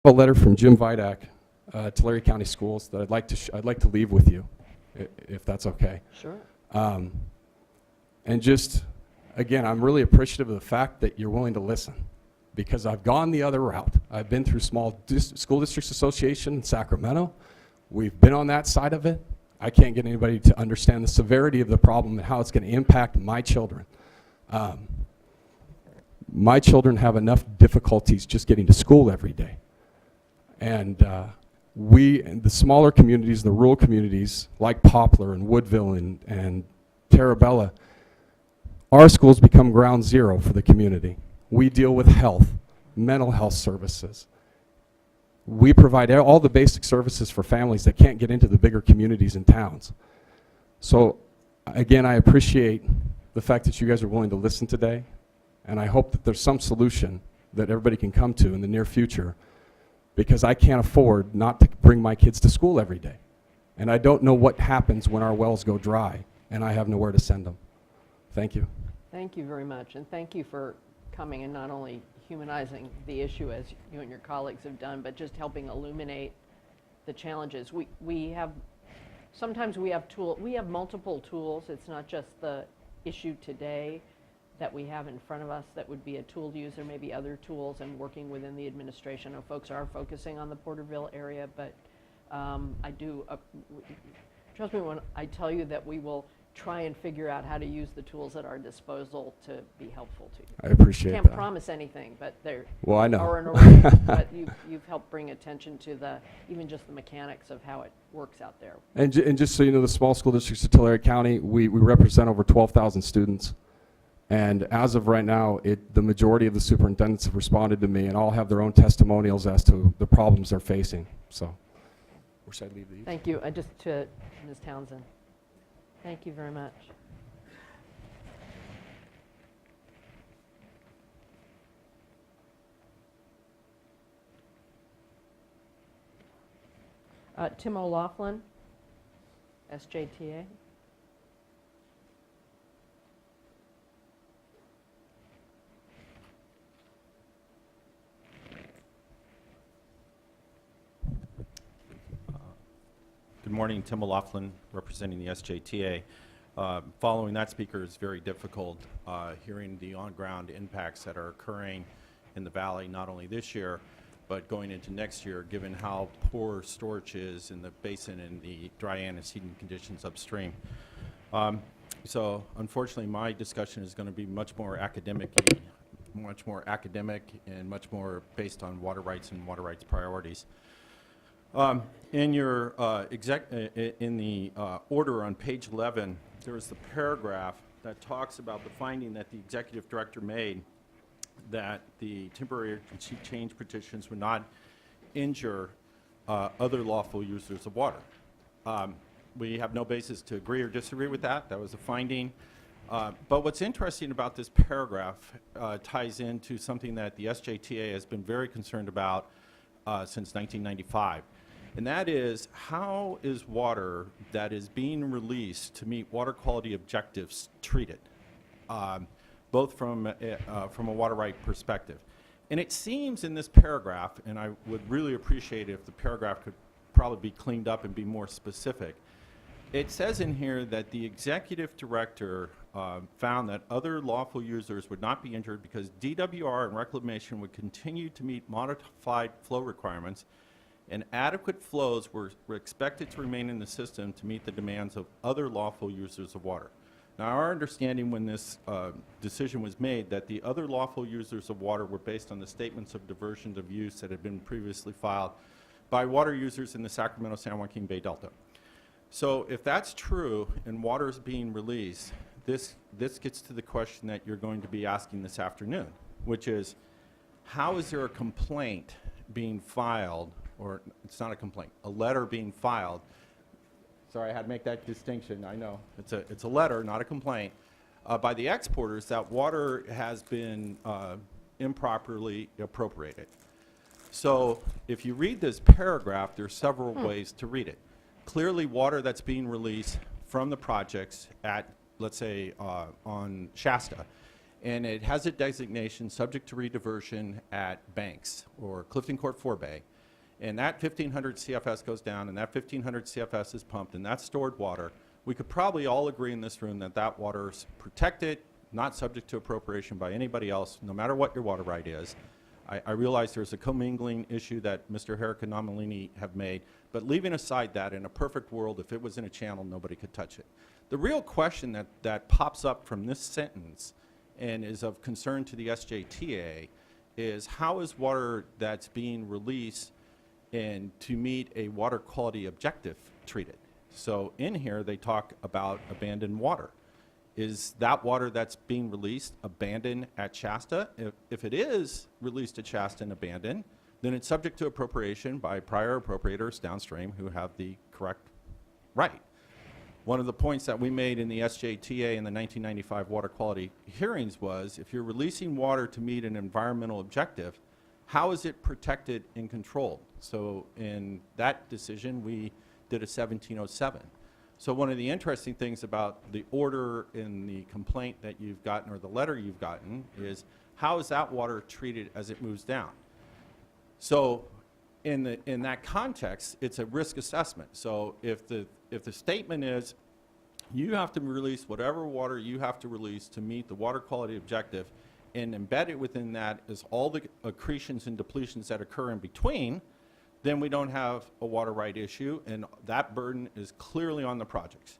A letter from Jim Vidak, Tulare County Schools, that I'd like to leave with you, if that's okay. Sure. And just, again, I'm really appreciative of the fact that you're willing to listen, because I've gone the other route. I've been through school districts association in Sacramento. We've been on that side of it. I can't get anybody to understand the severity of the problem and how it's going to impact my children. My children have enough difficulties just getting to school every day. And the smaller communities, the rural communities, like Poplar and Woodville and Terabella, our schools become ground zero for the community. We deal with health, mental health services. We provide all the basic services for families that can't get into the bigger communities and towns. So again, I appreciate the fact that you guys are willing to listen today, and I hope that there's some solution that everybody can come to in the near future, because I can't afford not to bring my kids to school every day. And I don't know what happens when our wells go dry and I have nowhere to send them. Thank you. Thank you very much, and thank you for coming and not only humanizing the issue as you and your colleagues have done, but just helping illuminate the challenges. Sometimes we have multiple tools. It's not just the issue today that we have in front of us that would be a tool to use. There may be other tools, and working within the administration. Our folks are focusing on the Porterville area, but I do, trust me when I tell you that we will try and figure out how to use the tools at our disposal to be helpful to you. I appreciate that. Can't promise anything, but there are an array. But you've helped bring attention to even just the mechanics of how it works out there. And just so you know, the small school districts of Tulare County, we represent over 12,000 students. And as of right now, the majority of the superintendents have responded to me, and all have their own testimonials as to the problems they're facing. So, where should I leave these? Thank you. Just to Ms. Townsend. Thank you very much. Tim O'Loughlin, SJTA. Good morning, Tim O'Loughlin, representing the SJTA. Following that speaker is very difficult, hearing the on-ground impacts that are occurring in the valley, not only this year, but going into next year, given how poor storage is in the basin and the dry antecedent conditions upstream. So unfortunately, my discussion is going to be much more academic and much more based on water rights and water rights priorities. In your in the order on page 11, there is the paragraph that talks about the finding that the executive director made that the temporary urgency change petitions would not injure other lawful users of water. We have no basis to agree or disagree with that. That was a finding. But what's interesting about this paragraph ties into something that the SJTA has been very concerned about since 1995. And that is, how is water that is being released to meet water quality objectives treated, both from a water right perspective? And it seems in this paragraph, and I would really appreciate it if the paragraph could probably be cleaned up and be more specific. It says in here that the executive director found that other lawful users would not be injured because DWR and reclamation would continue to meet modified flow requirements, and adequate flows were expected to remain in the system to meet the demands of other lawful users of water. Now, our understanding when this decision was made that the other lawful users of water were based on the statements of diversions of use that had been previously filed by water users in the Sacramento-San Joaquin Bay Delta. So if that's true and water is being released, this gets to the question that you're going to be asking this afternoon, which is, how is there a complaint being filed, or it's not a complaint, a letter being filed? Sorry, I had to make that distinction. I know it's a letter, not a complaint, by the exporters that water has been improperly appropriated. So if you read this paragraph, there are several ways to read it. Clearly, water that's being released from the projects at, let's say, on Shasta, and it has a designation subject to rediversion at Banks or Clifton Court 4 Bay, and that 1,500 CFS goes down, and that 1,500 CFS is pumped, and that's stored water, we could probably all agree in this room that that water is protected, not subject to appropriation by anybody else, no matter what your water right is. I realize there's a commingling issue that Mr. Herrick and Nomalini have made, but leaving aside that, in a perfect world, if it was in a channel, nobody could touch it. The real question that pops up from this sentence and is of concern to the SJTA is, how is water that's being released and to meet a water quality objective treated? So in here, they talk about abandoned water. Is that water that's being released abandoned at Shasta? If it is released at Shasta and abandoned, then it's subject to appropriation by prior appropriators downstream who have the correct right. One of the points that we made in the SJTA in the 1995 water quality hearings was, if you're releasing water to meet an environmental objective, how is it protected and controlled? So in that decision, we did a 1707. So one of the interesting things about the order in the complaint that you've gotten, or the letter you've gotten, is how is that water treated as it moves down? So in that context, it's a risk assessment. So if the statement is, you have to release whatever water you have to release to meet the water quality objective, and embedded within that is all the accretions and depletions that occur in between, then we don't have a water right issue, and that burden is clearly on the projects.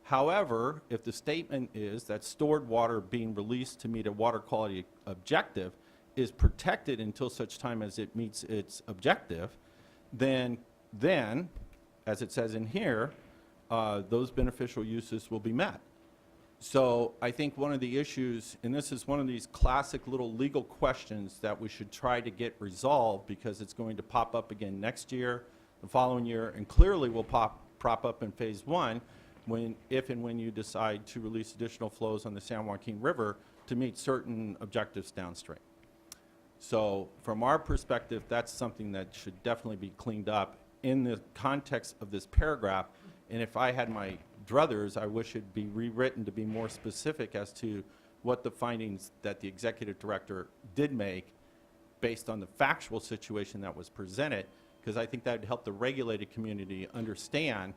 However, if the statement is that stored water being released to meet a water quality objective is protected until such time as it meets its objective, then as it says in here, those beneficial uses will be met. So I think one of the issues, and this is one of these classic little legal questions that we should try to get resolved, because it's going to pop up again next year, the following year, and clearly will prop up in phase one if and when you decide to release additional flows on the San Joaquin River to meet certain objectives downstream. So from our perspective, that's something that should definitely be cleaned up in the context of this paragraph. And if I had my druthers, I wish it'd be rewritten to be more specific as to what the findings that the executive director did make based on the factual situation that was presented, because I think that would help the regulated community understand,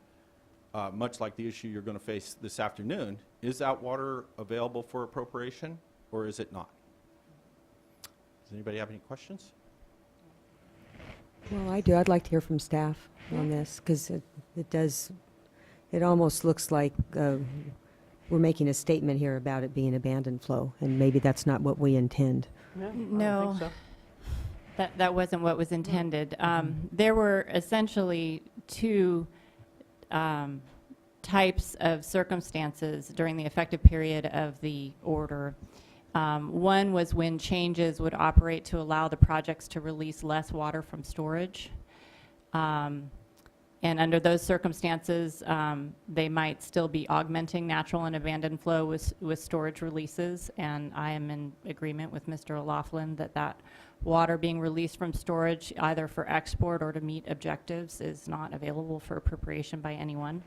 much like the issue you're going to face this afternoon, is that water available for appropriation or is it not? Does anybody have any questions? Well, I do. I'd like to hear from staff on this, because it almost looks like we're making a statement here about it being abandoned flow, and maybe that's not what we intend. No, I No. don't think so. That wasn't what was intended. There were essentially two types of circumstances during the effective period of the order. One was when changes would operate to allow the projects to release less water from storage. And under those circumstances, they might still be augmenting natural and abandoned flow with storage releases. And I am in agreement with Mr. O'Loughlin that water being released from storage, either for export or to meet objectives, is not available for appropriation by anyone.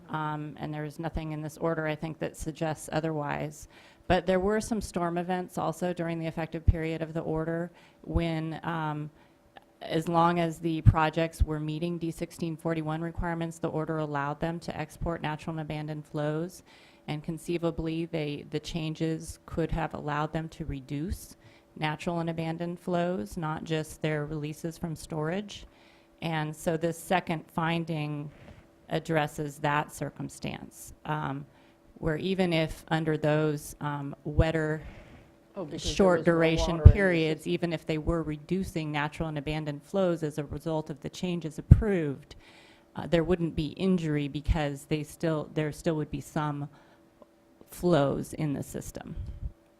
And there's nothing in this order, I think, that suggests otherwise. But there were some storm events also during the effective period of the order when, as long as the projects were meeting D1641 requirements, the order allowed them to export natural and abandoned flows. And conceivably, the changes could have allowed them to reduce natural and abandoned flows, not just their releases from storage. And so this second finding addresses that circumstance, where even if under those wetter Oh, because there short was more duration water in the periods, system. even if they were reducing natural and abandoned flows as a result of the changes approved, there wouldn't be injury, because there still would be some flows in the system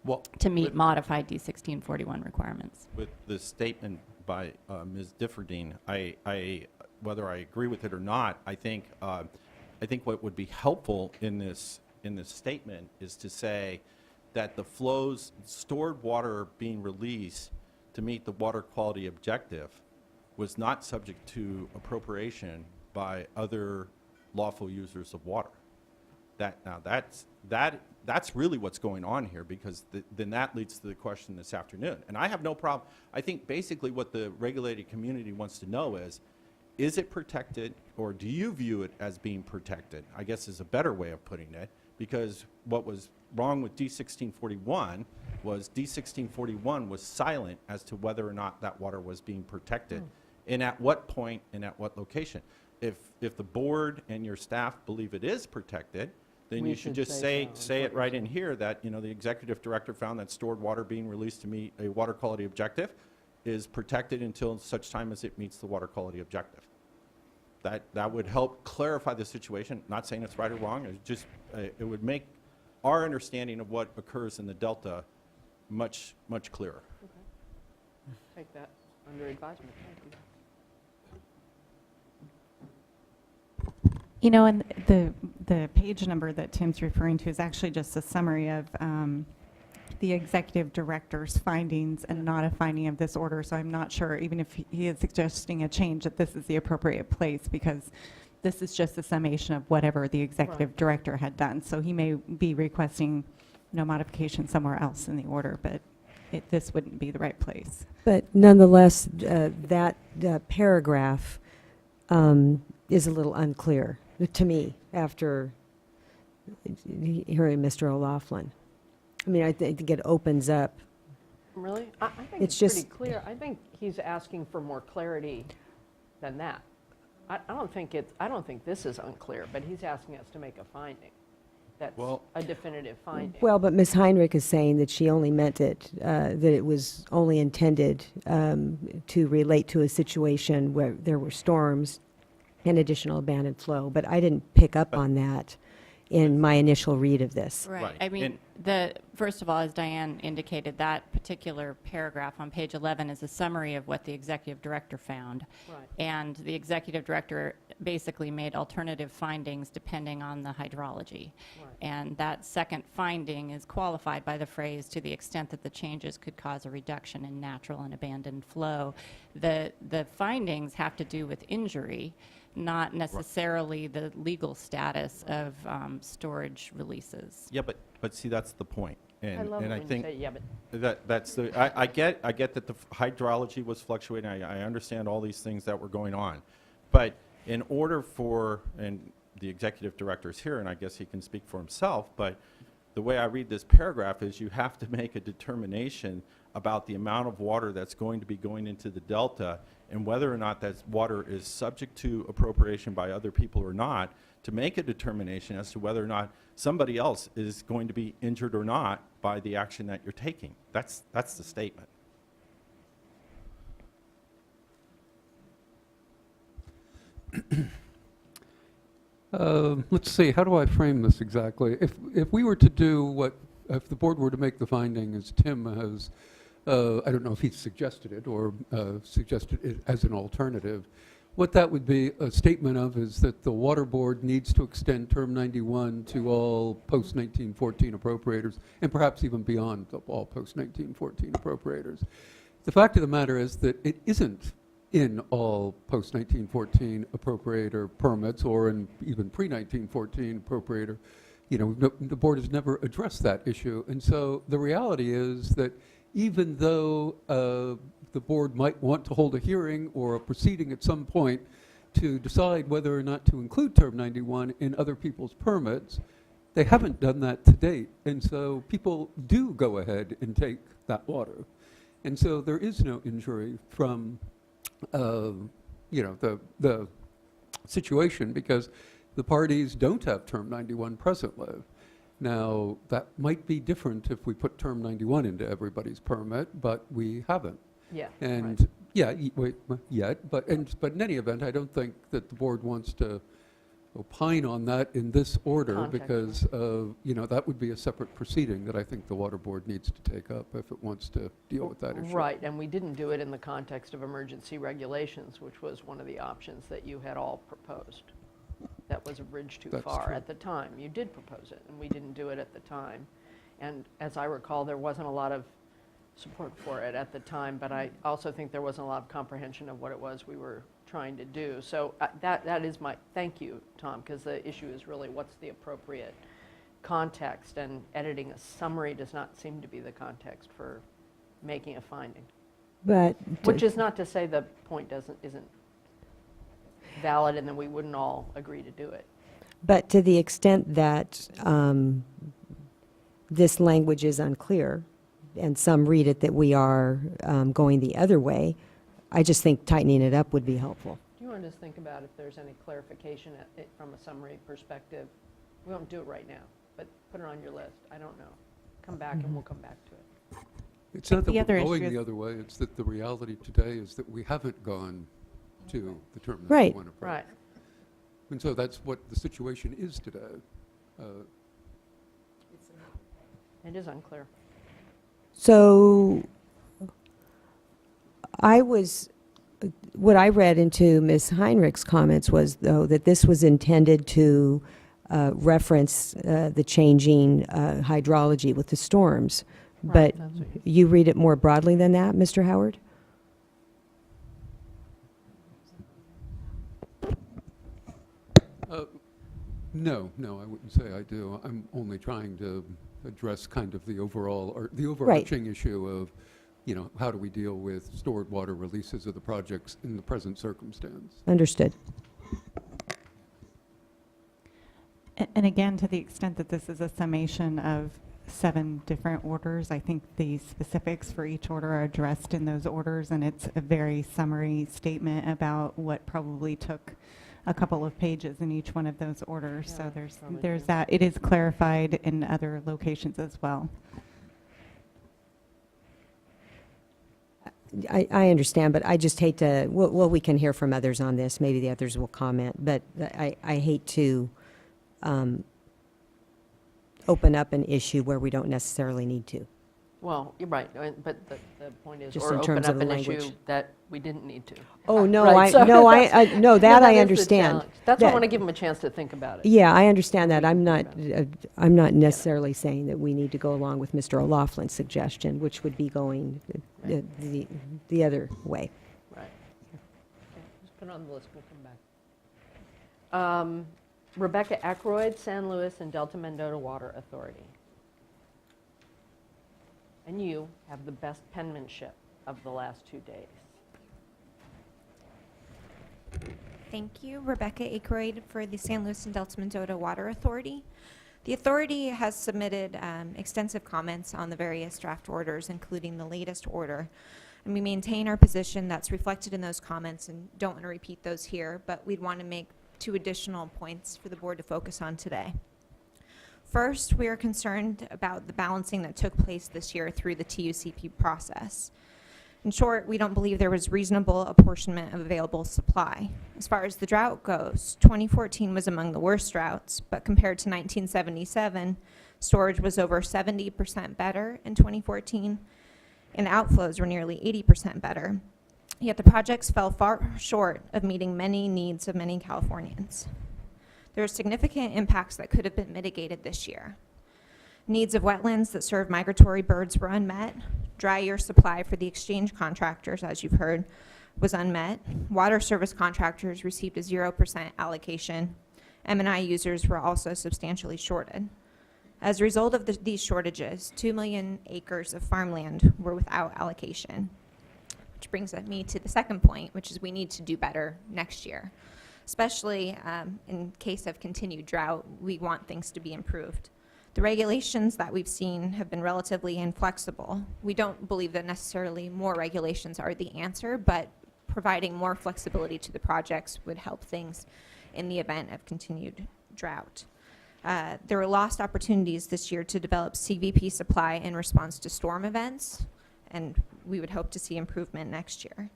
Well, to meet modified D1641 requirements. with the statement by Ms. Differdine, whether I agree with it or not, I think what would be helpful in this statement is to say that the flows, stored water being released to meet the water quality objective was not subject to appropriation by other lawful users of water. That that's really what's going on here, because then that leads to the question this afternoon. And I have no problem. I think basically what the regulated community wants to know is it protected, or do you view it as being protected? I guess is a better way of putting it, because what was wrong with D1641 was silent as to whether or not that water was being protected, and at what point and at what location. If the board and your staff believe it is protected, then We you should should just say say so, is it what you're right in here that, the executive director found that stored water being released to meet a water quality objective is protected until such time as it meets the water quality objective. That would help clarify the situation. Not saying it's right or wrong. It's just it would make our understanding of what occurs in the delta much clearer. Take that under advisement. Thank you. You know, and the page number that Tim's referring to is actually just a summary of the executive director's findings and not a finding of this order. So I'm not sure, even if he is suggesting a change, that this is the appropriate place, because this is just a summation of whatever the executive director had done. So he may be requesting no modification somewhere else in the order, but this wouldn't be the right place. But nonetheless, that paragraph is a little unclear to me after hearing Mr. O'Loughlin. I mean, I think it opens up. Really? I think It's it's pretty just- clear. I think he's asking for more clarity than that. I don't think this is unclear, but he's asking us to make a finding. That's Well- a definitive finding. Well, but Ms. Heinrich is saying that she only meant it, that it was only intended to relate to a situation where there were storms and additional abandoned flow. But I didn't pick up on that in my initial read of this. Right. Right. I mean, first of all, as Diane indicated, that particular paragraph on page 11 is a summary of what the executive director found. Right. And the executive director basically made alternative findings depending on the hydrology. Right. And that second finding is qualified by the phrase, to the extent that the changes could cause a reduction in natural and abandoned flow. The findings have to do with injury, not necessarily the legal status of storage releases. Yeah, but see, that's the point. I love it and I when you think say, yeah, but that's the I get that the hydrology was fluctuating. I understand all these things that were going on, but in order for, and the executive director is here, and I guess he can speak for himself, but the way I read this paragraph is you have to make a determination about the amount of water that's going to be going into the delta and whether or not that water is subject to appropriation by other people or not, to make a determination as to whether or not somebody else is going to be injured or not by the action that you're taking. That's the statement. Let's see, how do I frame this exactly? If we were to do what, if the board were to make the finding as Tim has, I don't know if he's suggested it or suggested it as an alternative, what that would be a statement of is that the water board needs to extend term 91 to all post-1914 appropriators, and perhaps even beyond all post-1914 appropriators. The fact of the matter is that it isn't in all post-1914 appropriator permits or in even pre-1914 appropriator. You know, the board has never addressed that issue. And so the reality is that even though the board might want to hold a hearing or a proceeding at some point to decide whether or not to include term 91 in other people's permits, they haven't done that to date. And so people do go ahead and take that water. And so there is no injury from you know, the situation, because the parties don't have term 91 presently. Now, that might be different if we put term 91 into everybody's permit, but we haven't. yeah. And, right. yeah, but in any event, I don't think that the board wants to opine on that in this order, Context, because, you know, that would be a separate proceeding that I think the water board needs to take up if it wants to deal with that issue. Right, and we didn't do it in the context of emergency regulations, which was one of the options that you had all proposed. That was a bridge too That's far true. at the time. You did propose it, and we didn't do it at the time. And as I recall, there wasn't a lot of support for it at the time, but I also think there wasn't a lot of comprehension of what it was we were trying to do. So that is my, thank you, Tom, because the issue is really what's the appropriate context, and editing a summary does not seem to be the context for making a finding. But, Which is not to say the point isn't valid and then we wouldn't all agree to do it. but to the extent that this language is unclear, and some read it that we are going the other way, I just think tightening it up would be helpful. Do you want to just think about if there's any clarification from a summary perspective? We won't do it right now, but put it on your list. I don't know. Come back and we'll come back to it. It's not that The other we're going issue the is- other way, it's that the reality today is that we haven't gone to the term that Right. we want to. Right. And so that's what the situation is today. It is unclear. So what I read into Ms. Heinrich's comments was, though, that this was intended to reference the changing hydrology with the storms. But Right, that's what you read it more broadly than that, Mr. Howard? No, I wouldn't say I do. I'm only trying to address kind of the overall, or the overarching issue of, how do we deal with stored water releases of the projects in the present circumstance? Understood. And again, to the extent that this is a summation of 7 different orders, I think the specifics for each order are addressed in those orders, and it's a very summary statement about what probably took a couple of pages in each one of those orders. Yeah, So probably there's true. that. It is clarified in other locations as well. I understand, but I just hate to, well, we can hear from others on this. Maybe the others will comment, but I hate to open up an issue where we don't necessarily need to. Well, you're right, but the point is, Just or in open terms up of the an issue language. that we didn't need to. Oh, no, Right, so no, that's- no, that No, I is the understand. challenge. That's why I That- want to give them a chance to think about it. Yeah, I understand that. I'm Think not necessarily saying that we need to go along with Mr. O'Loughlin's suggestion, which would be going the other way. Right. Okay, just put it on the list, we'll come back. Rebecca Ackroyd, San Luis and Delta Mendota Water Authority. And you have the best penmanship of the last 2 days. Thank you. Rebecca Ackroyd for the San Luis and Delta Mendota Water Authority. The authority has submitted extensive comments on the various draft orders, including the latest order. And we maintain our position that's reflected in those comments and don't want to repeat those here, but we'd want to make 2 additional points for the board to focus on today. First, we are concerned about the balancing that took place this year through the TUCP process. In short, we don't believe there was reasonable apportionment of available supply. As far as the drought goes, 2014 was among the worst droughts, but compared to 1977, storage was over 70% better in 2014, and outflows were nearly 80% better. Yet the projects fell far short of meeting many needs of many Californians. There are significant impacts that could have been mitigated this year. Needs of wetlands that serve migratory birds were unmet. Dry year supply for the exchange contractors, as you've heard, was unmet. Water service contractors received a 0% allocation. M&I users were also substantially shorted. As a result of these shortages, 2 million acres of farmland were without allocation. Which brings me to the second point, which is we need to do better next year. Especially in case of continued drought, we want things to be improved. The regulations that we've seen have been relatively inflexible. We don't believe that necessarily more regulations are the answer, but providing more flexibility to the projects would help things in the event of continued drought. There were lost opportunities this year to develop CVP supply in response to storm events, and we would hope to see improvement next year.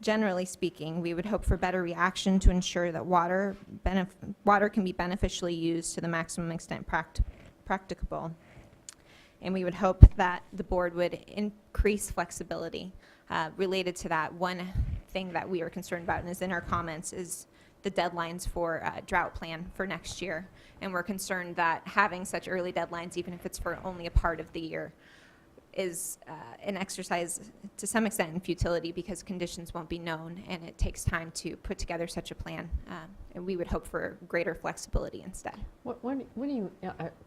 Generally speaking, we would hope for better reaction to ensure that water can be beneficially used to the maximum extent practicable. And we would hope that the board would increase flexibility. Related to that, one thing that we are concerned about and is in our comments is the deadlines for drought plan for next year. And we're concerned that having such early deadlines, even if it's for only a part of the year, is an exercise to some extent in futility because conditions won't be known and it takes time to put together such a plan. And we would hope for greater flexibility instead. What do you,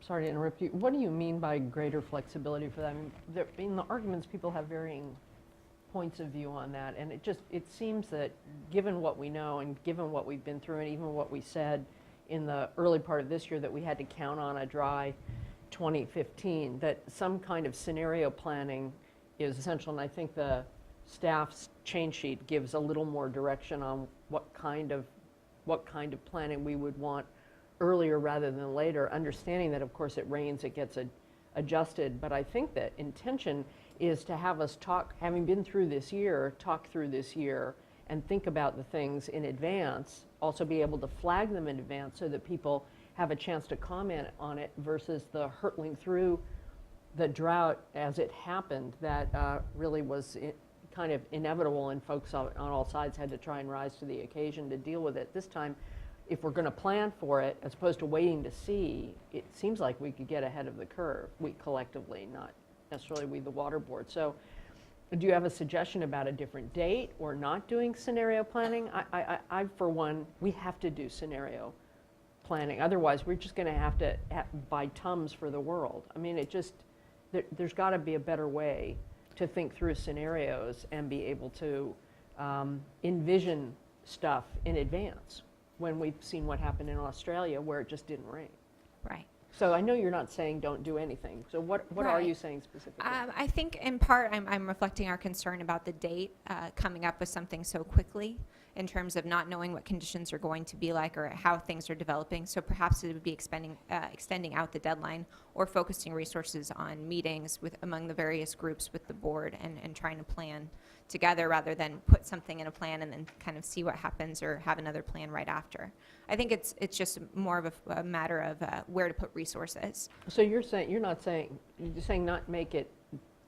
sorry to interrupt you, what do you mean by greater flexibility for that? I mean, in the arguments, people have varying points of view on that, and it seems that given what we know and given what we've been through and even what we said in the early part of this year that we had to count on a dry 2015, that some kind of scenario planning is essential, and I think the staff's change sheet gives a little more direction on what kind of planning we would want earlier rather than later, understanding that, of course, it rains, it gets adjusted, but I think that intention is to have us talk, having been through this year, talk through this year and think about the things in advance, also be able to flag them in advance so that people have a chance to comment on it versus the hurtling through the drought as it happened that really was kind of inevitable, and folks on all sides had to try and rise to the occasion to deal with it. This time, if we're going to plan for it, as opposed to waiting to see, it seems like we could get ahead of the curve, we collectively, not necessarily we, the water board. So do you have a suggestion about a different date or not doing scenario planning? I for one, we have to do scenario planning. Otherwise, we're just going to have to buy Tums for the world. I mean, there's got to be a better way to think through scenarios and be able to envision stuff in advance when we've seen what happened in Australia where it just didn't rain. Right. So I know you're not saying don't do anything. So what are Right. you saying specifically? I think in part I'm reflecting our concern about the date coming up with something so quickly in terms of not knowing what conditions are going to be like or how things are developing. So perhaps it would be extending out the deadline or focusing resources on meetings among the various groups with the board and trying to plan together rather than put something in a plan and then kind of see what happens or have another plan right after. I think it's just more of a matter of where to put resources. So you're saying not make it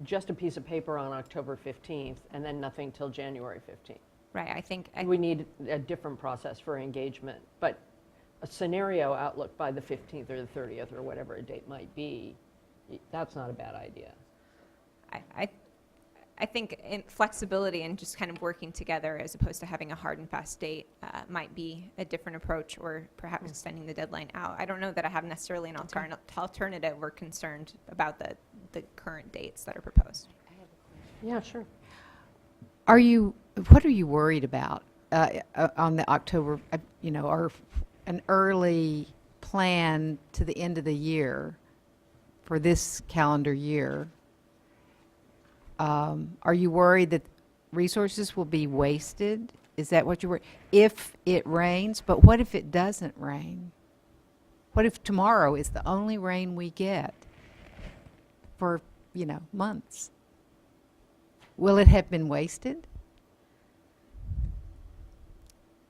just a piece of paper on October 15th and then nothing till January 15th. Right, I think We need a different process for engagement, but a scenario outlook by the 15th or the 30th or whatever a date might be, that's not a bad idea. I think flexibility and just kind of working together as opposed to having a hard and fast date might be a different approach, or perhaps extending the deadline out. I don't know that I have necessarily an alternative or concerned about the current dates that are proposed. Yeah, sure. What are you worried about on the October, or an early plan to the end of the year for this calendar year? Are you worried that resources will be wasted? Is that what you're worried? If it rains, but what if it doesn't rain? What if tomorrow is the only rain we get for, months? Will it have been wasted?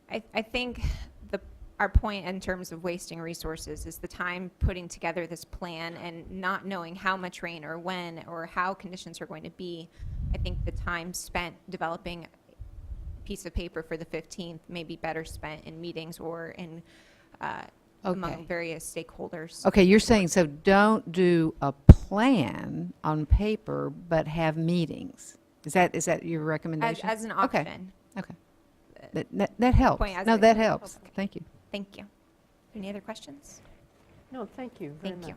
I think our point in terms of wasting resources is the time putting together this plan and not knowing how much rain or when or how conditions are going to be. I think the time spent developing a piece of paper for the 15th may be better spent in meetings or in among various stakeholders. Okay, you're saying, so don't do a plan on paper, but have meetings. Is that your recommendation? As an option. Okay. That helps. Point as No, a- that helps. Okay. Thank you. Thank you. Any other questions? No, thank you very Thank you.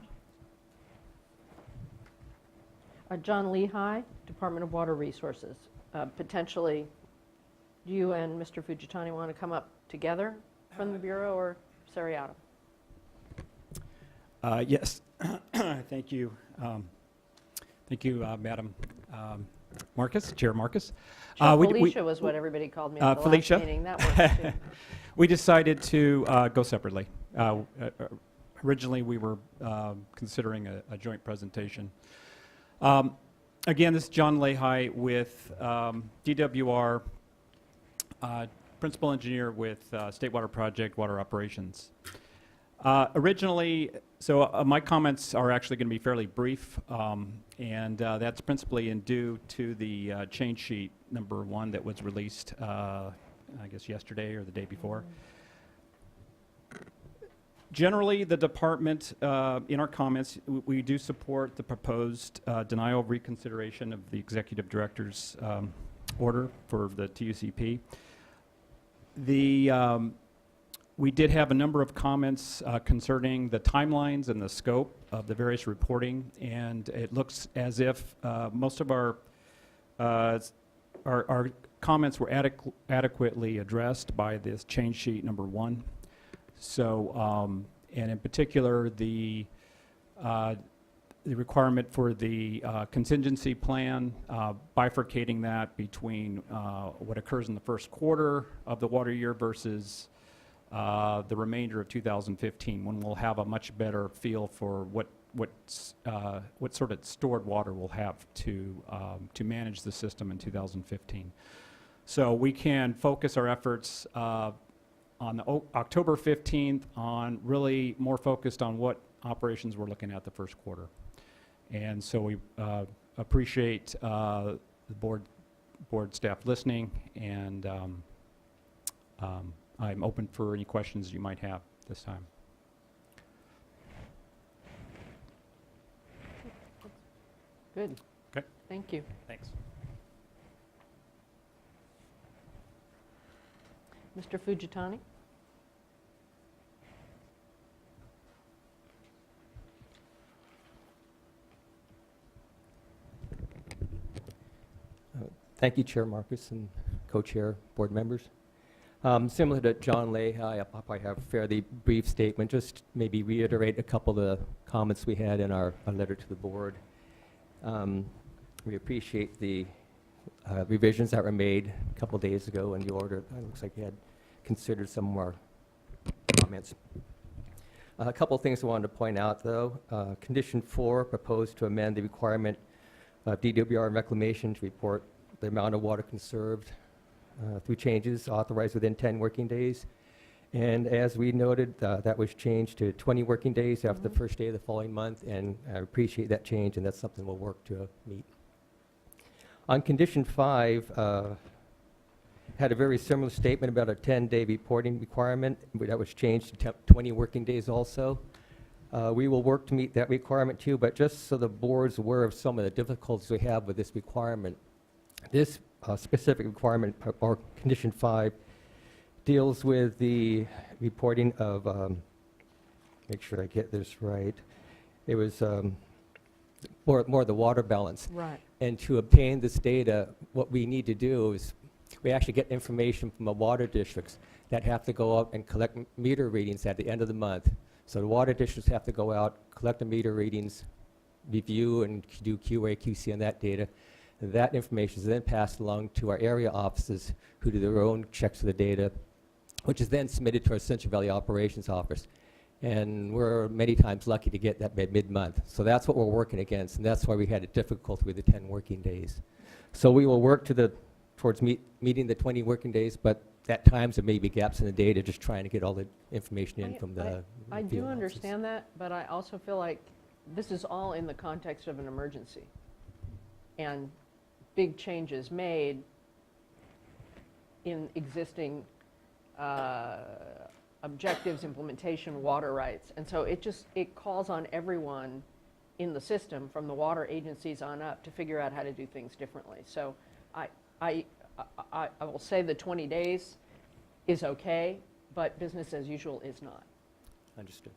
much. John Lehigh, Department of Water Resources. Potentially, do you and Mr. Fujitani want to come up together from the Bureau or seriatim? Yes. Thank you. Thank you, Madam Marcus, Chair Marcus. Felicia was what everybody called me at the Felicia? last meeting. That works too. We decided to go separately. Originally, we were considering a joint presentation. Again, this is John Lehigh with DWR, Principal Engineer with State Water Project Water Operations. Originally, my comments are actually going to be fairly brief, and that's principally due to the change sheet number 1 that was released, I guess yesterday or the day before. Generally, the department, in our comments, we do support the proposed denial of reconsideration of the executive director's order for the TUCP. We did have a number of comments concerning the timelines and the scope of the various reporting, and it looks as if most of our comments were adequately addressed by this change sheet number 1. So, and in particular, the requirement for the contingency plan, bifurcating that between what occurs in the first quarter of the water year versus the remainder of 2015, when we'll have a much better feel for what sort of stored water we'll have to manage the system in 2015. So we can focus our efforts on the October 15th on really more focused on what operations we're looking at the first quarter. And so we appreciate the board staff listening, and I'm open for any questions you might have this time. Good. Okay. Thank you. Thanks. Mr. Fujitani? Thank you, Chair Marcus and Co-Chair, board members. Similar to John Lay, I probably have a fairly brief statement, just maybe reiterate a couple of the comments we had in our letter to the board. We appreciate the revisions that were made a couple days ago in the order. It looks like you had considered some more comments. A couple of things I wanted to point out, though. Condition 4 proposed to amend the requirement of DWR and Reclamation to report the amount of water conserved through changes authorized within 10 working days. And as we noted, that was changed to 20 working days after the first day of the following month, and I appreciate that change, and that's something we'll work to meet. On condition 5, had a very similar statement about a 10-day reporting requirement, but that was changed to 20 working days also. We will work to meet that requirement too, but just so the board's aware of some of the difficulties we have with this requirement, this specific requirement, or condition 5, deals with the reporting of, make sure I get this right, it was more the water balance. Right. And to obtain this data, what we need to do is we actually get information from the water districts that have to go out and collect meter readings at the end of the month. So the water districts have to go out, collect the meter readings, review and do QA, QC on that data. That information is then passed along to our area offices, who do their own checks of the data, which is then submitted to our Central Valley Operations Office. And we're many times lucky to get that by mid-month. So that's what we're working against, and that's why we had a difficulty with the 10 working days. So we will work towards meeting the 20 working days, but at times there may be gaps in the data, just trying to get all the information in from the I do field offices. understand that, but I also feel like this is all in the context of an emergency. And big changes made in existing objectives, implementation, water rights. And so it calls on everyone in the system, from the water agencies on up, to figure out how to do things differently. So I will say the 20 days is okay, but business as usual is not. Understood.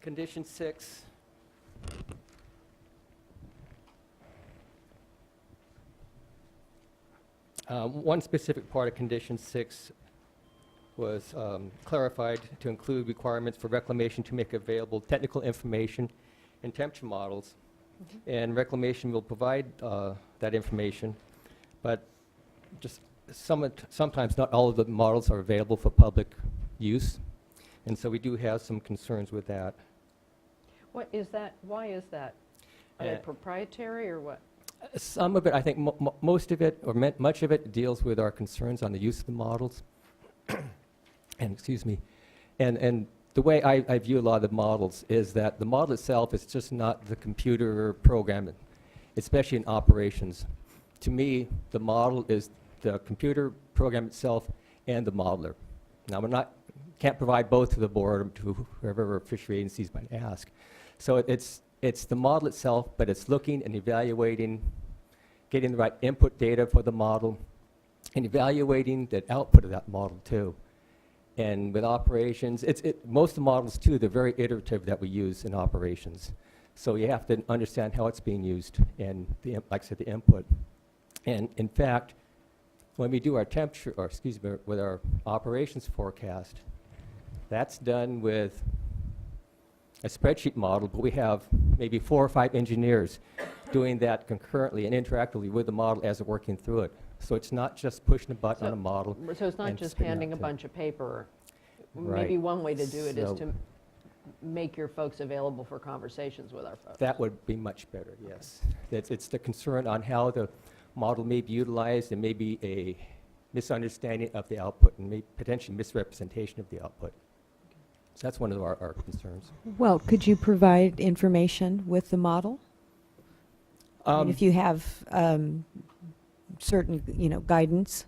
Condition 6. One specific part of condition 6 was clarified to include requirements for reclamation to make available technical information and temperature models. And reclamation will provide that information, but just sometimes not all of the models are available for public use, and so we do have some concerns with that. What is that? Why is that? Are they proprietary or what? Some of it, I think most of it, or much of it, deals with our concerns on the use of the models. And excuse me, and the way I view a lot of the models is that the model itself is just not the computer program, especially in operations. To me, the model is the computer program itself and the modeler. Now, can't provide both to the board or to whoever fishery agencies might ask. So it's the model itself, but it's looking and evaluating, getting the right input data for the model, and evaluating the output of that model too. And with operations, most of the models too, they're very iterative that we use in operations. So you have to understand how it's being used and like I said, the input. And in fact, when we do our temperature, or excuse me, with our operations forecast, that's done with a spreadsheet model, but we have maybe 4 or 5 engineers doing that concurrently and interactively with the model as they're working through it. So it's not just pushing a button on a model. So it's not and just spitting handing a out bunch of paper. Right. Maybe one way to do it is So- to make your folks available for conversations with our folks. That would be much better, yes. It's the concern on how the model may be utilized and maybe a misunderstanding of the output and maybe potentially misrepresentation of the output. So that's one of our concerns. Well, could you provide information with the model? I mean, if you have certain, guidance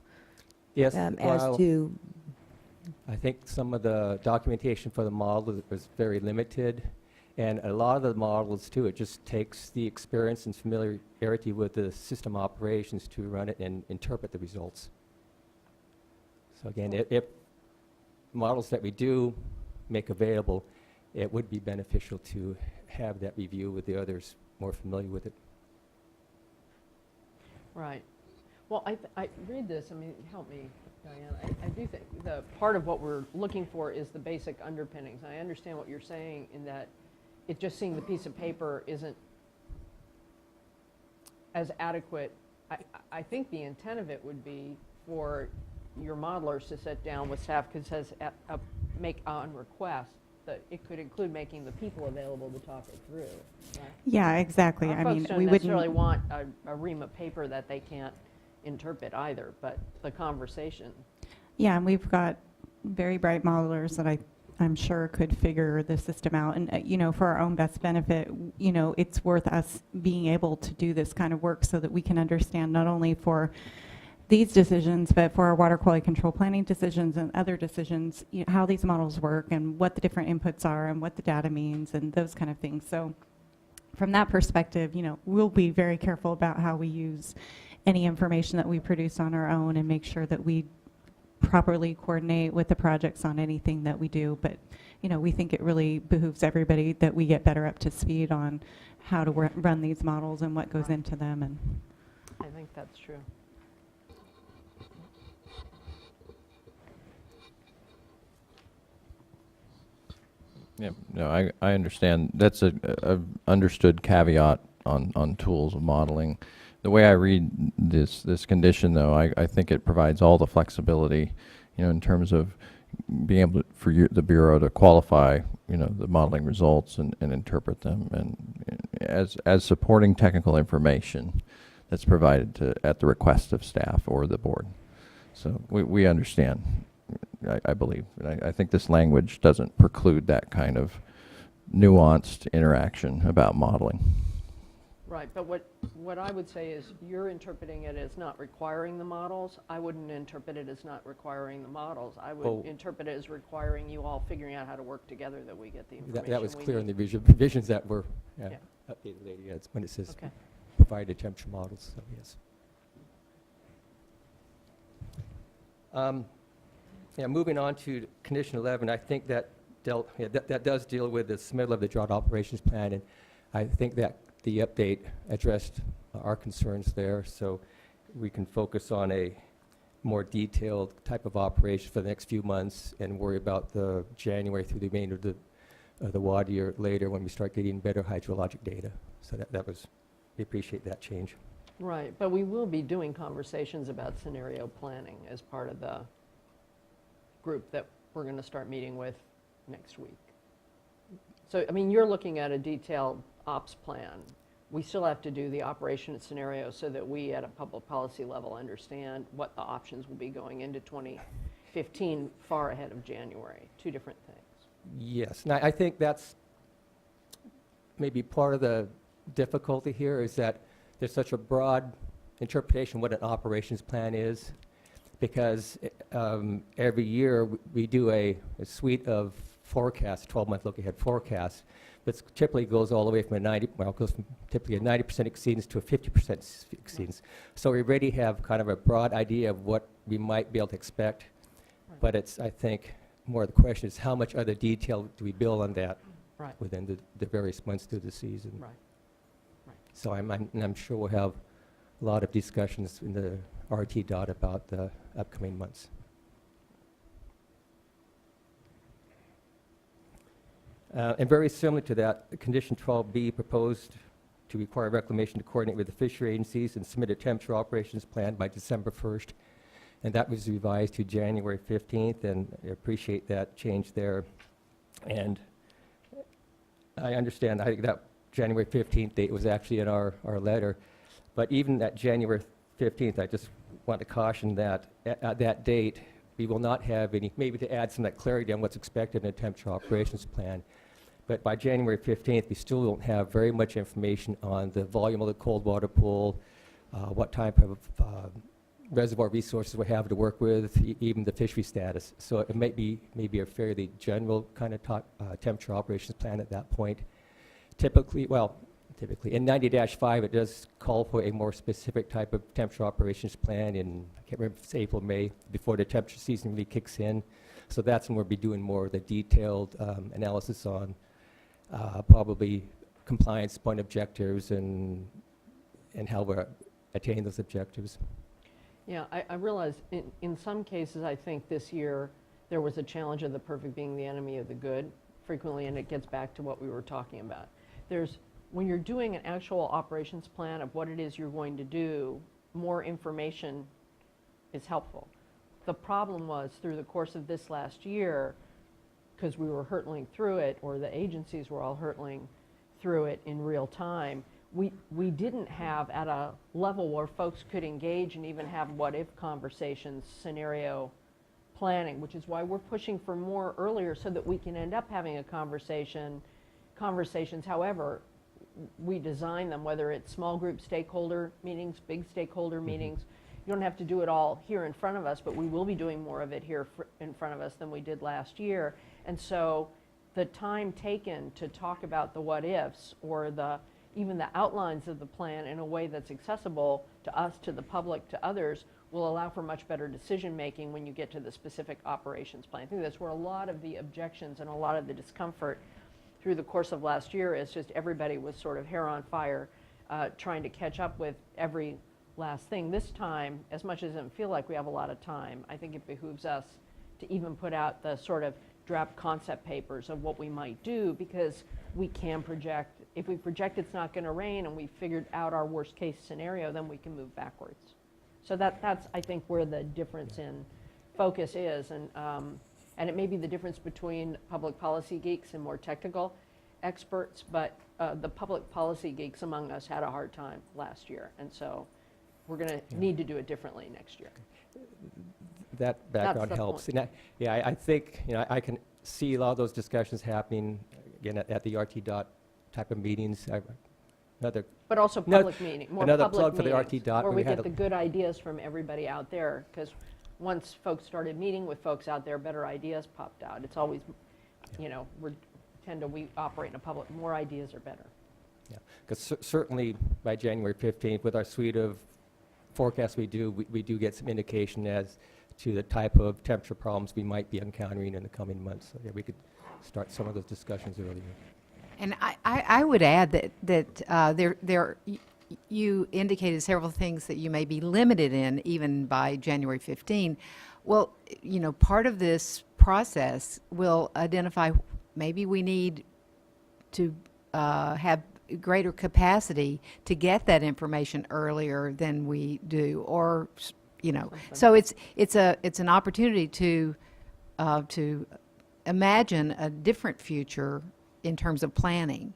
Yes, as well, to, I think some of the documentation for the model was very limited, and a lot of the models too, it just takes the experience and familiarity with the system operations to run it and interpret the results. So again, if models that we do make available, it would be beneficial to have that review with the others more familiar with it. Right. Well, I read this, help me, Diane. I do think the part of what we're looking for is the basic underpinnings. I understand what you're saying in that it just seeing the piece of paper isn't as adequate. I think the intent of it would be for your modelers to sit down with staff, because it says make on request, that it could include making the people available to talk it through. Right? Yeah, exactly. Our I folks mean, don't we necessarily wouldn't. want a ream of paper that they can't interpret either, but the conversation. Yeah, and we've got very bright modelers that I'm sure could figure the system out. And, for our own best benefit, it's worth us being able to do this kind of work so that we can understand not only for these decisions, but for our water quality control planning decisions and other decisions, how these models work and what the different inputs are and what the data means and those kind of things. So from that perspective, we'll be very careful about how we use any information that we produce on our own and make sure that we properly coordinate with the projects on anything that we do. But, we think it really behooves everybody that we get better up to speed on how to run these models and what goes into them. And I think that's true. Yeah, no, I understand. That's a understood caveat on tools of modeling. The way I read this condition, though, I think it provides all the flexibility, in terms of being able for the Bureau to qualify, the modeling results and interpret them, and as supporting technical information that's provided at the request of staff or the board. So we understand. I believe. I think this language doesn't preclude that kind of nuanced interaction about modeling. Right, but what I would say is you're interpreting it as not requiring the models. I wouldn't interpret it as not requiring the models. I would interpret it as requiring you all figuring out how to work together, that we get the information That was we clear in need. the revisions that were Yeah. updated later. Yeah, it's when it says Okay. provided temperature models, so yes. Moving on to condition 11, I think that that does deal with the submittal of the drought operations plan, and I think that the update addressed our concerns there, so we can focus on a more detailed type of operation for the next few months and worry about the January through the remainder of the water year later when we start getting better hydrologic data. So we appreciate that change. Right, but we will be doing conversations about scenario planning as part of the group that we're going to start meeting with next week. So, you're looking at a detailed ops plan. We still have to do the operation scenario so that we, at a public policy level, understand what the options will be going into 2015 far ahead of January. Two different things. Yes, and I think that's maybe part of the difficulty here is that there's such a broad interpretation of what an operations plan is. because every year we do a suite of forecasts, 12-month look-ahead forecasts, that typically goes all the way from typically a 90% exceedance to a 50% exceedance. So we already have kind of a broad idea of what we might be able to expect, but it's, I think, more the question is how much other detail do we build on that Right. within the various months through the season. Right. Right. So I'm sure we'll have a lot of discussions in the RT dot about the upcoming months. And very similar to that, condition 12B proposed to require reclamation to coordinate with the fishery agencies and submit a temperature operations plan by December 1st. And that was revised to January 15th, and I appreciate that change there. And I understand, I think that January 15th date was actually in our letter. But even that January 15th, I just want to caution that at that date, we will not have any, maybe to add some of that clarity on what's expected in a temperature operations plan. But by January 15th, we still don't have very much information on the volume of the cold water pool, what type of reservoir resources we have to work with, even the fishery status. So it might be maybe a fairly general kind of temperature operations plan at that point. Typically in 90-5, it does call for a more specific type of temperature operations plan in, I can't remember if it's April, May, before the temperature season really kicks in. So that's when we'll be doing more of the detailed analysis on probably compliance point objectives and how we're attaining those objectives. Yeah, I realize in some cases, I think this year there was a challenge of the perfect being the enemy of the good frequently, and it gets back to what we were talking about. When you're doing an actual operations plan of what it is you're going to do, more information is helpful. The problem was through the course of this last year, because we were hurtling through it, or the agencies were all hurtling through it in real time, we didn't have at a level where folks could engage and even have what-if conversations, scenario planning, which is why we're pushing for more earlier so that we can end up having a conversations however we design them, whether it's small group stakeholder meetings, big stakeholder meetings. You don't have to do it all here in front of us, but we will be doing more of it here in front of us than we did last year. And so the time taken to talk about the what-ifs or even the outlines of the plan in a way that's accessible to us, to the public, to others, will allow for much better decision making when you get to the specific operations plan. I think that's where a lot of the objections and a lot of the discomfort through the course of last year is just everybody was sort of hair on fire trying to catch up with every last thing. This time, as much as it doesn't feel like we have a lot of time, I think it behooves us to even put out the sort of draft concept papers of what we might do, because we can project. If we project it's not going to rain and we figured out our worst case scenario, then we can move backwards. So that's, I think, where the difference in focus is. And it may be the difference between public policy geeks and more technical experts, but the public policy geeks among us had a hard time last year. And so we're going to need to do it differently next year. That background helps. And I think I can see a lot of those discussions happening again at the RT dot type of meetings. But also public meeting, more another public plug for the meetings, RT dot. where we get the good ideas from everybody out there, because once folks started meeting with folks out there, better ideas popped out. It's always, we operate in a public, more ideas are better. Yeah, because certainly by January 15th, with our suite of forecasts we do get some indication as to the type of temperature problems we might be encountering in the coming months. So we could start some of those discussions earlier. And I would add that you indicated several things that you may be limited in even by January 15. Well, part of this process will identify maybe we need to have greater capacity to get that information earlier than we do, or so it's an opportunity to imagine a different future in terms of planning,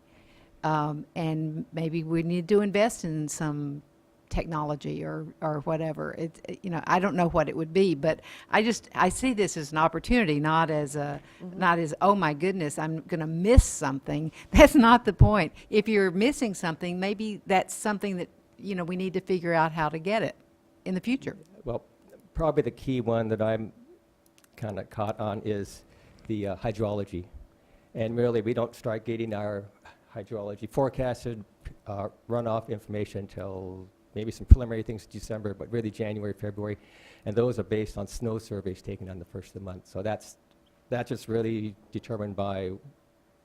and maybe we need to invest in some technology or whatever. I don't know what it would be, but I see this as an opportunity, not as oh my goodness, I'm going to miss something. That's not the point. If you're missing something, maybe that's something that we need to figure out how to get it in the future. Well, probably the key one that I'm kind of caught on is the hydrology. And really, we don't start getting our hydrology forecasted runoff information until maybe some preliminary things December, but really January, February. And those are based on snow surveys taken on the first of the month. So that's just really determined by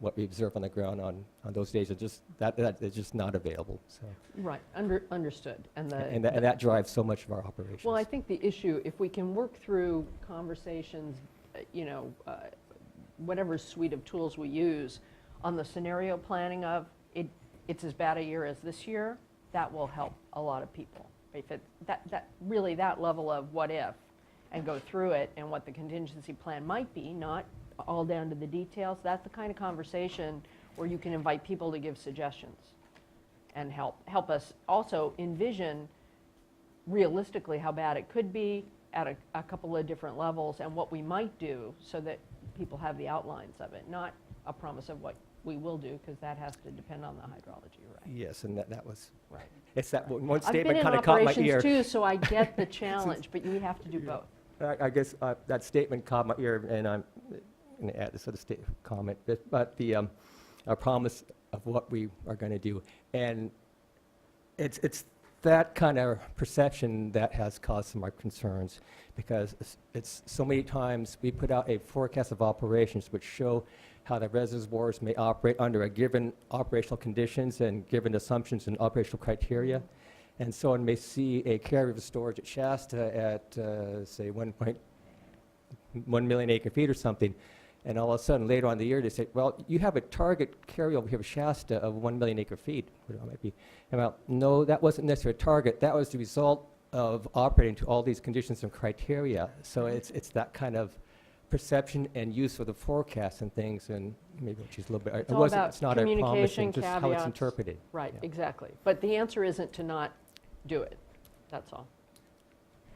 what we observe on the ground on those days. Are just that is just not available. So Right, understood. And that drives so much of our operations. well, I think the issue, if we can work through conversations, whatever suite of tools we use, on the scenario planning of it's as bad a year as this year, that will help a lot of people. If it, that level of what if, and go through it and what the contingency plan might be, not all down to the details, that's the kind of conversation where you can invite people to give suggestions and help us also envision realistically how bad it could be at a couple of different levels and what we might do so that people have the outlines of it, not a promise of what we will do, because that has to depend on the hydrology, right? Yes, and that was, Right. it's that one I've statement been kind in of caught my operations ear. too, so I get the challenge, but we have to do both. I guess that statement caught my ear, and I'm going to add this other comment, but the a promise of what we are going to do. And it's that kind of perception that has caused some of our concerns, because it's so many times we put out a forecast of operations which show how the reservoirs may operate under a given operational conditions and given assumptions and operational criteria. And so one may see a carryover storage at Shasta at, say, 1.1 million acre feet or something, and all of a sudden later on in the year they say, well, you have a target carryover here of Shasta of 1 million acre feet, whatever it might be. And well, no, that wasn't necessarily a target. That was the result of operating to all these conditions and criteria. So it's that kind of perception and use of the forecast and things, and maybe which is a little bit, It's all about it's not a communication, promising, just how it's caveats. interpreted. Right, Yeah. exactly. But the answer isn't to not do it, that's all.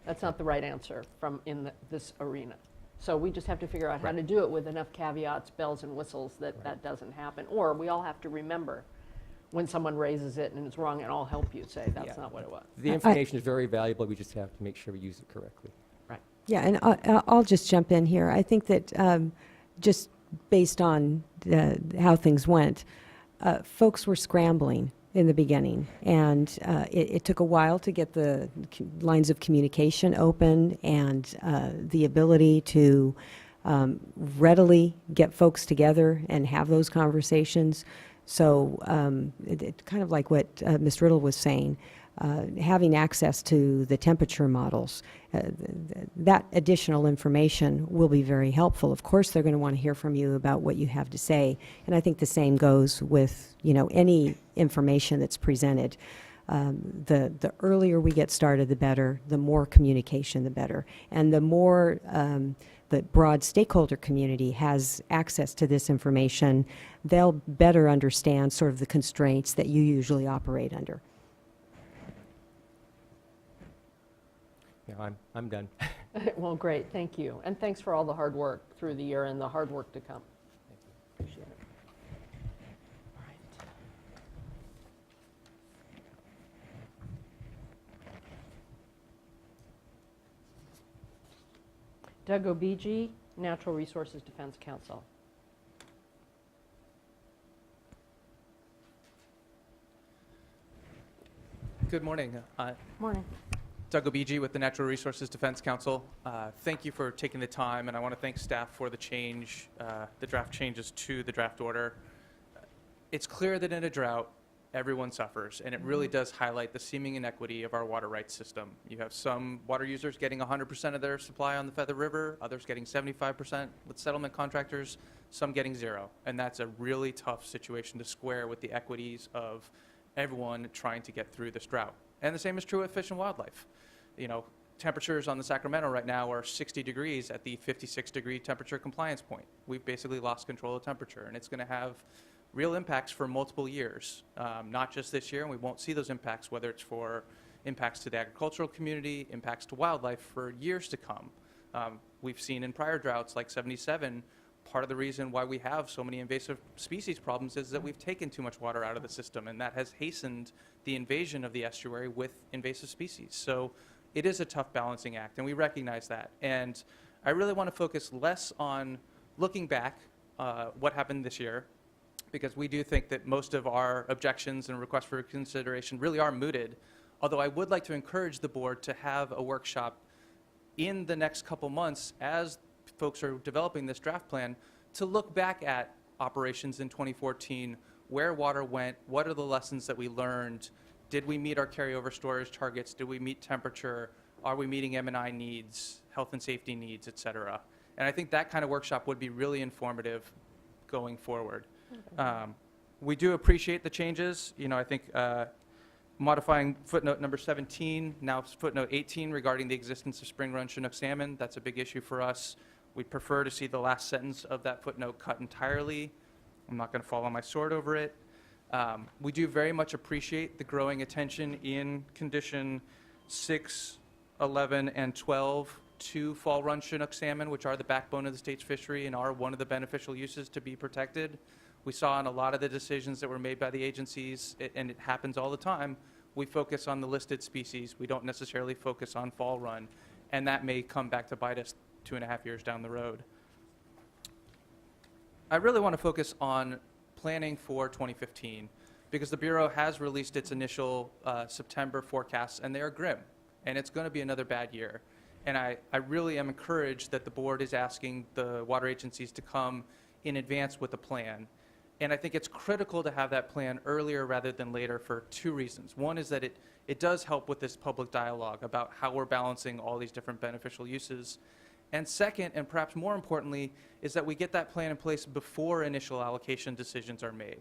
That's not the right answer in this arena. So we just have to figure out how to do it with enough caveats, bells and whistles, that doesn't happen. Or we all have to remember when someone raises it and it's wrong, and I'll help you say that's not what it was. The information is very valuable. We just have to make sure we use it correctly. Yeah, and I'll just jump in here. I think that just based on how things went, folks were scrambling in the beginning, and it took a while to get the lines of communication open and the ability to readily get folks together and have those conversations. So it kind of like what Ms. Riddle was saying, having access to the temperature models, that additional information will be very helpful. Of course, they're going to want to hear from you about what you have to say, and I think the same goes with any information that's presented. The earlier we get started, the better. The more communication, the better, and the more the broad stakeholder community has access to this information, they'll better understand sort of the constraints that you usually operate under. Yeah, I'm done. Well, great, thank you. And thanks for all the hard work through the year and the hard work to come. Appreciate it. All right. Doug Obigi, Natural Resources Defense Council. Good morning. Morning. Doug Obigi with the Natural Resources Defense Council. Thank you for taking the time, and I want to thank staff for the change, the draft changes to the draft order. It's clear that in a drought, everyone suffers, and it really does highlight the seeming inequity of our water rights system. You have some water users getting 100% of their supply on the Feather River, others getting 75% with settlement contractors, some getting zero. And that's a really tough situation to square with the equities of everyone trying to get through this drought. And the same is true with fish and wildlife. Temperatures on the Sacramento right now are 60 degrees at the 56-degree temperature compliance point. We've basically lost control of temperature, and it's going to have real impacts for multiple years, not just this year, and we won't see those impacts, whether it's for impacts to the agricultural community, impacts to wildlife for years to come. We've seen in prior droughts like 77, part of the reason why we have so many invasive species problems is that we've taken too much water out of the system, and that has hastened the invasion of the estuary with invasive species. So it is a tough balancing act, and we recognize that. And I really want to focus less on looking back, what happened this year, because we do think that most of our objections and requests for consideration really are mooted. Although I would like to encourage the board to have a workshop in the next couple months as folks are developing this draft plan to look back at operations in 2014, where water went, what are the lessons that we learned, did we meet our carryover storage targets, did we meet temperature, are we meeting M&I needs, health and safety needs, et cetera. And I think that kind of workshop would be really informative going forward. We do appreciate the changes. You know, I think modifying footnote number 17, now footnote 18 regarding the existence of spring run Chinook salmon, that's a big issue for us. We'd prefer to see the last sentence of that footnote cut entirely. I'm not going to fall on my sword over it. We do very much appreciate the growing attention in condition 6, 11, and 12 to fall run Chinook salmon, which are the backbone of the state's fishery and are one of the beneficial uses to be protected. We saw in a lot of the decisions that were made by the agencies, and it happens all the time, we focus on the listed species. We don't necessarily focus on fall run, and that may come back to bite us 2.5 years down the road. I really want to focus on planning for 2015 because the Bureau has released its initial September forecasts, and they are grim, and it's going to be another bad year. And I really am encouraged that the board is asking the water agencies to come in advance with a plan. And I think it's critical to have that plan earlier rather than later for 2 reasons. One is that it does help with this public dialogue about how we're balancing all these different beneficial uses. And second, and perhaps more importantly, is that we get that plan in place before initial allocation decisions are made.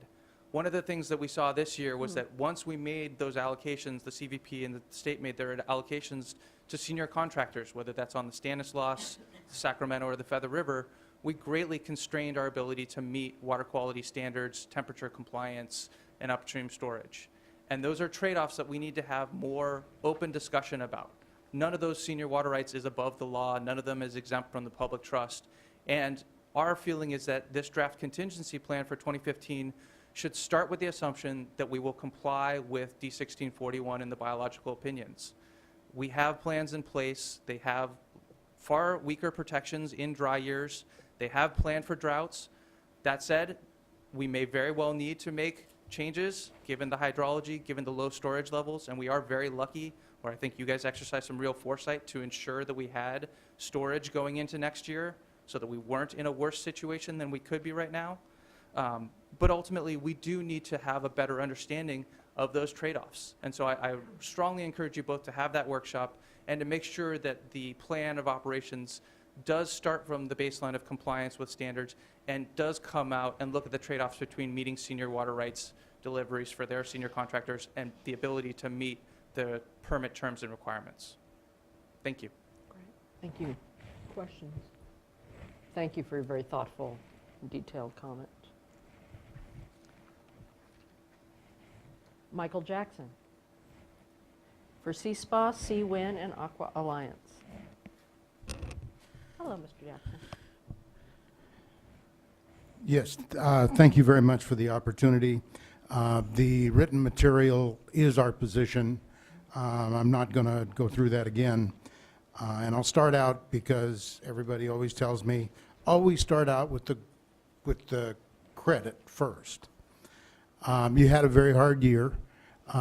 One of the things that we saw this year was that once we made those allocations, the CVP and the state made their allocations to senior contractors, whether that's on the Stanislaus, Sacramento, or the Feather River, we greatly constrained our ability to meet water quality standards, temperature compliance, and upstream storage. And those are trade-offs that we need to have more open discussion about. None of those senior water rights is above the law. None of them is exempt from the public trust. And our feeling is that this draft contingency plan for 2015 should start with the assumption that we will comply with D1641 in the biological opinions. We have plans in place. They have far weaker protections in dry years. They have planned for droughts. That said, we may very well need to make changes given the hydrology, given the low storage levels, and we are very lucky, or I think you guys exercised some real foresight to ensure that we had storage going into next year so that we weren't in a worse situation than we could be right now. But ultimately, we do need to have a better understanding of those trade-offs. And so I strongly encourage you both to have that workshop and to make sure that the plan of operations does start from the baseline of compliance with standards and does come out and look at the trade-offs between meeting senior water rights deliveries for their senior contractors and the ability to meet the permit terms and requirements. Thank you. Great. Thank you. Questions? Thank you for your very thoughtful and detailed comment. Michael Jackson for CSPA, Sea-Win, and Aqua Alliance. Hello, Mr. Jackson. Yes, thank you very much for the opportunity. The written material is our position. I'm not going to go through that again. And I'll start out because everybody always tells me, always start out with the credit first. You had a very hard year.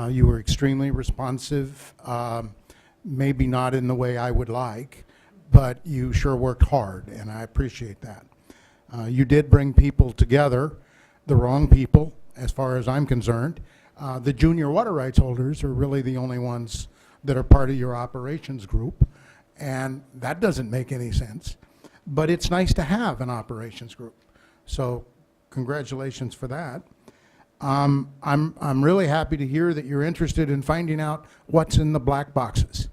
You were extremely responsive, maybe not in the way I would like, but you sure worked hard, and I appreciate that. You did bring people together, the wrong people, as far as I'm concerned. The junior water rights holders are really the only ones that are part of your operations group, and that doesn't make any sense. But it's nice to have an operations group, so congratulations for that. I'm really happy to hear that you're interested in finding out what's in the black boxes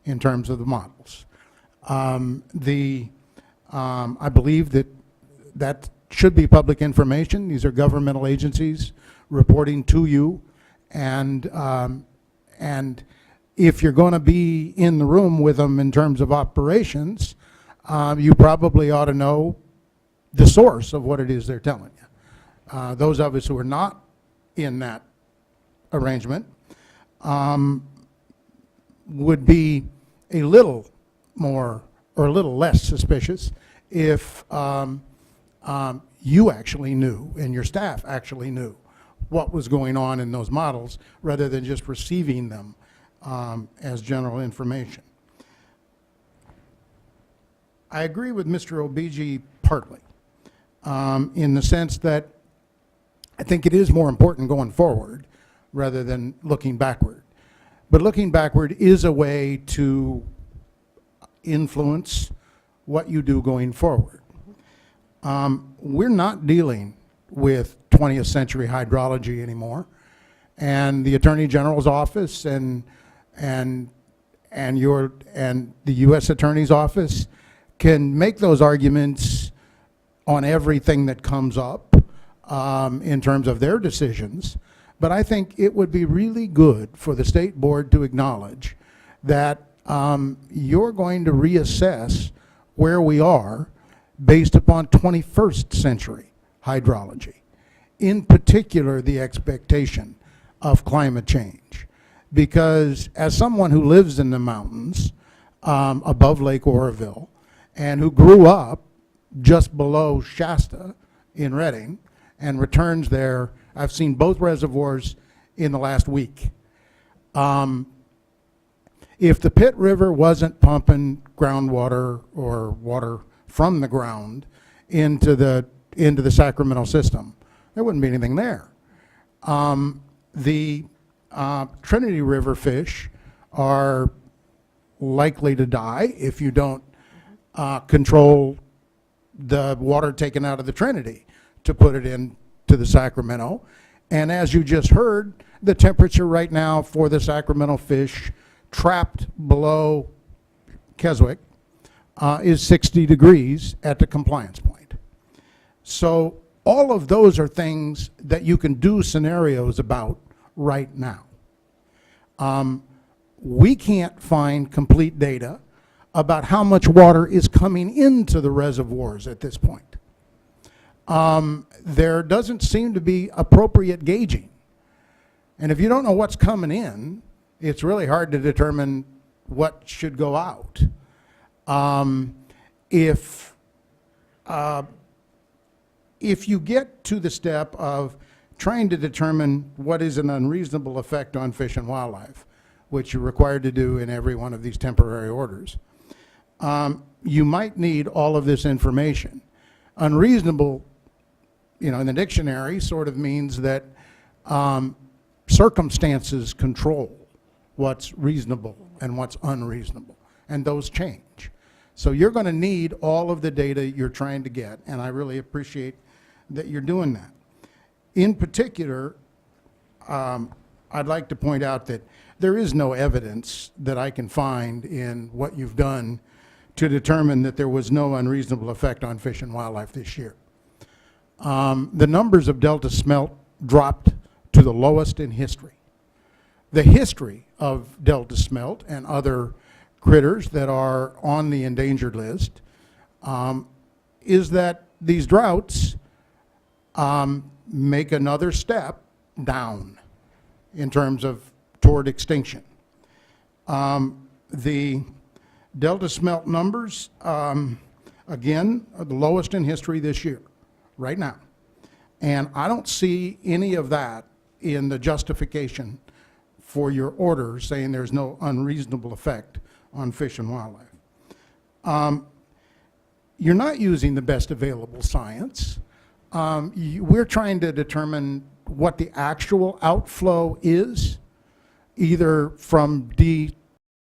in terms of the models. I believe that should be public information. These are governmental agencies reporting to you, and if you're going to be in the room with them in terms of operations, you probably ought to know the source of what it is they're telling you. Those of us who are not in that arrangement would be a little more or a little less suspicious if you actually knew and your staff actually knew what was going on in those models rather than just receiving them as general information. I agree with Mr. Obigi partly in the sense that I think it is more important going forward rather than looking backward. But looking backward is a way to influence what you do going forward. We're not dealing with 20th century hydrology anymore, and the Attorney General's office and the U.S. Attorney's office can make those arguments on everything that comes up in terms of their decisions. But I think it would be really good for the state board to acknowledge that you're going to reassess where we are based upon 21st century hydrology, in particular the expectation of climate change. Because as someone who lives in the mountains above Lake Oroville and who grew up just below Shasta in Redding and returns there, I've seen both reservoirs in the last week. If the Pitt River wasn't pumping groundwater or water from the ground into the Sacramento system, there wouldn't be anything there. The Trinity River fish are likely to die if you don't control the water taken out of the Trinity to put it into the Sacramento. And as you just heard, the temperature right now for the Sacramento fish trapped below Keswick is 60 degrees at the compliance point. So all of those are things that you can do scenarios about right now. We can't find complete data about how much water is coming into the reservoirs at this point. There doesn't seem to be appropriate gauging. And if you don't know what's coming in, it's really hard to determine what should go out. If you get to the step of trying to determine what is an unreasonable effect on fish and wildlife, which you're required to do in every one of these temporary orders, you might need all of this information. Unreasonable, in the dictionary sort of means that circumstances control what's reasonable and what's unreasonable, and those change. So you're going to need all of the data you're trying to get, and I really appreciate that you're doing that. In particular, I'd like to point out that there is no evidence that I can find in what you've done to determine that there was no unreasonable effect on fish and wildlife this year. The numbers of Delta smelt dropped to the lowest in history. The history of Delta smelt and other critters that are on the endangered list is that these droughts make another step down in terms of toward extinction. The Delta smelt numbers, again, are the lowest in history this year, right now. And I don't see any of that in the justification for your order saying there's no unreasonable effect on fish and wildlife. You're not using the best available science. We're trying to determine what the actual outflow is, either from